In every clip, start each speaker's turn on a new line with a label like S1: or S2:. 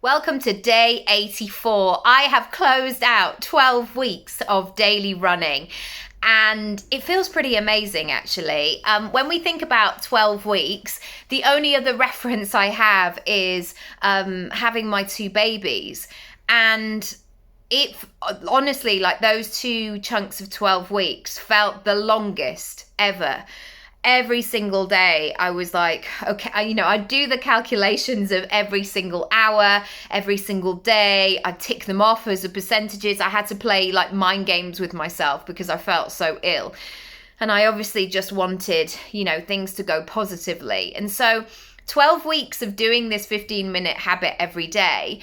S1: Welcome to day 84. I have closed out 12 weeks of daily running and it feels pretty amazing actually. When we think about 12 weeks, the only other reference I have is having my two babies. And it honestly, like those two chunks of 12 weeks felt the longest ever. Every single day I was like, okay, I'd do the calculations of every single hour, every single day. I'd tick them off as a percentages. I had to play like mind games with myself because I felt so ill. And I obviously just wanted, things to go positively. And so 12 weeks of doing this 15-minute habit every day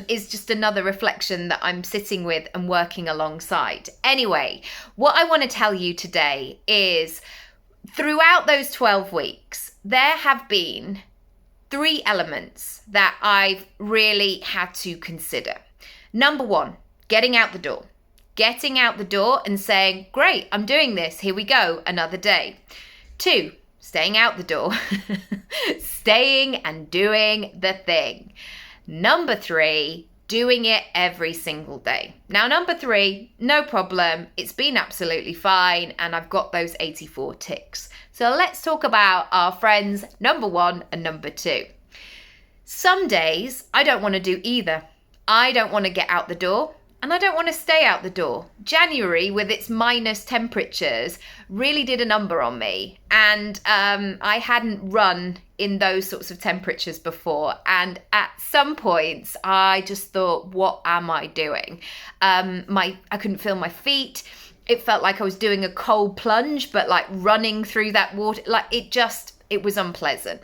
S1: is just another reflection that I'm sitting with and working alongside. Anyway, what I want to tell you today is throughout those 12 weeks, there have been 3 elements that I've really had to consider. Number 1, getting out the door. Getting out the door and saying, great, I'm doing this. Here we go, another day. 2, staying out the door. Staying and doing the thing. Number 3, doing it every single day. Now, number 3, no problem. It's been absolutely fine. And I've got those 84 ticks. So let's talk about our friends, number 1 and number 2. Some days I don't want to do either. I don't want to get out the door and I don't want to stay out the door. January with its minus temperatures really did a number on me. And I hadn't run in those sorts of temperatures before. And at some points, I just thought, what am I doing? I couldn't feel my feet. It felt like I was doing a cold plunge, but like running through that water. Like it was unpleasant.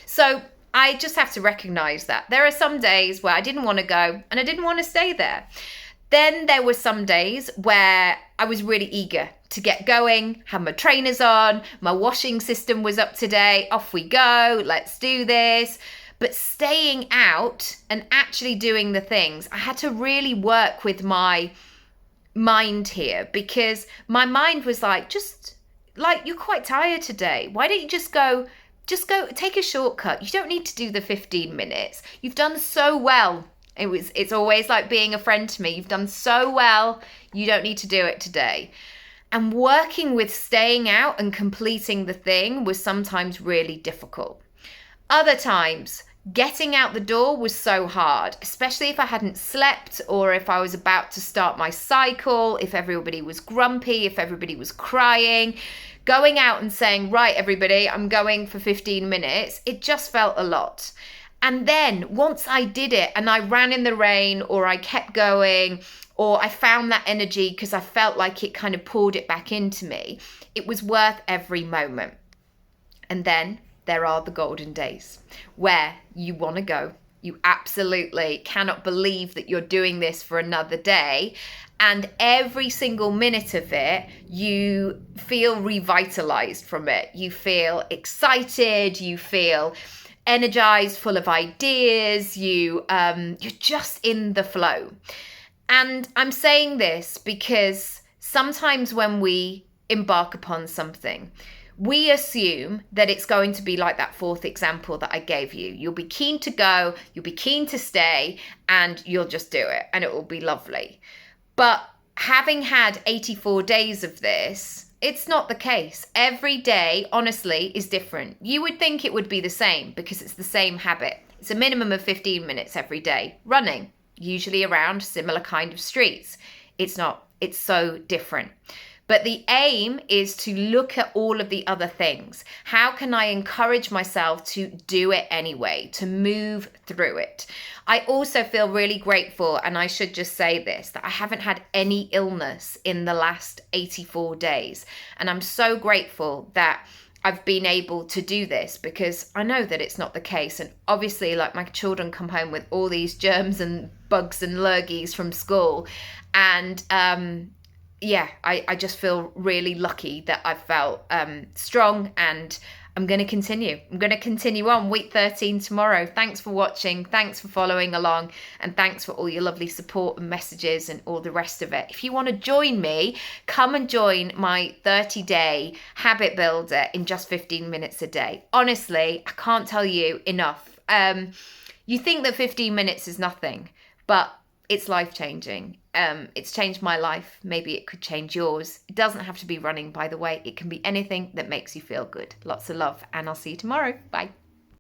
S1: So I just have to recognize that. There are some days where I didn't want to go and I didn't want to stay there. Then there were some days where I was really eager to get going, had my trainers on, my washing system was up to date, off we go, let's do this. But staying out and actually doing the things, I had to really work with my mind here because my mind was like, you're quite tired today. Why don't you just go take a shortcut? You don't need to do the 15 minutes. You've done so well. It's always like being a friend to me. You've done so well. You don't need to do it today. And working with staying out and completing the thing was sometimes really difficult. Other times, getting out the door was so hard, especially if I hadn't slept or if I was about to start my cycle, if everybody was grumpy, if everybody was crying. Going out and saying, right, everybody, I'm going for 15 minutes, it just felt a lot. And then once I did it and I ran in the rain or I kept going or I found that energy because I felt like it kind of poured it back into me, it was worth every moment. And then there are the golden days where you want to go. You absolutely cannot believe that you're doing this for another day. And every single minute of it, you feel revitalized from it. You feel excited. You feel energized, full of ideas. You're just in the flow. And I'm saying this because sometimes when we embark upon something, we assume that it's going to be like that 4th example that I gave you. You'll be keen to go, you'll be keen to stay, and you'll just do it, and it will be lovely. But having had 84 days of this, it's not the case. Every day, honestly, is different. You would think it would be the same because it's the same habit. It's a minimum of 15 minutes every day. Running, usually around similar kind of streets. It's not. It's so different. But the aim is to look at all of the other things. How can I encourage myself to do it anyway, to move through it? I also feel really grateful, and I should just say this, that I haven't had any illness in the last 84 days. And I'm so grateful that I've been able to do this because I know that it's not the case. And obviously, like my children come home with all these germs and bugs and lurgies from school. And I just feel really lucky that I've felt strong, and I'm going to continue. I'm going to continue on week 13 tomorrow. Thanks for watching. Thanks for following along. And thanks for all your lovely support and messages and all the rest of it. If you want to join me, come and join my 30-day habit builder in just 15 minutes a day. Honestly, I can't tell you enough. You think that 15 minutes is nothing, but it's life-changing. It's changed my life. Maybe it could change yours. It doesn't have to be running, by the way. It can be anything that makes you feel good. Lots of love, and I'll see you tomorrow. Bye.